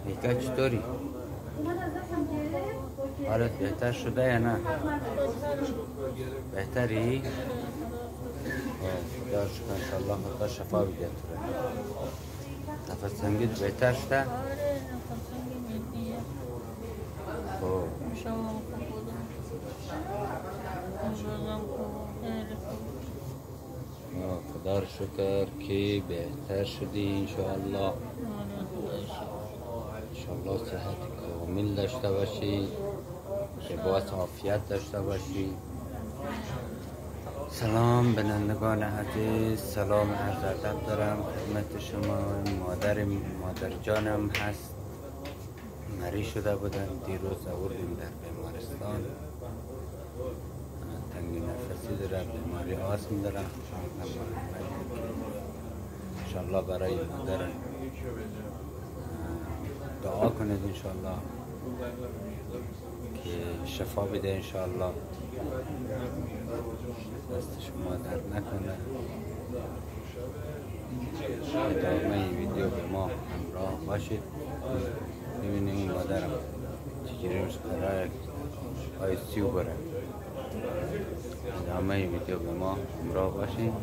ایکا چطوری؟ حالت بهتر شده یا نه؟ بهتری؟ خدا شکر انشالله خدا شفا بده تو را. نفس تنگیت بهتر شده؟ خب خدا را شکر که بهتر شدی انشاءالله. انشاءالله صحت کامل داشته باشی، لباس عافیت داشته باشی. سلام بینندگان عزیز، سلام عرض ادب دارم خدمت شما. مادر جانم هست، مریض شده بودن، دیروز آوردیم در بیمارستان، تنگی نفسی داره، بیماری آسم داره. انشالله برای مادر دعا کنید انشالله که شفا بده انشالله، دست شما درد نکنه. ادامه ویدیو به ما همراه باشید، ببینیم این مادرم چجوری روش قراره ICU بره. ادامه ویدیو به ما همراه باشید.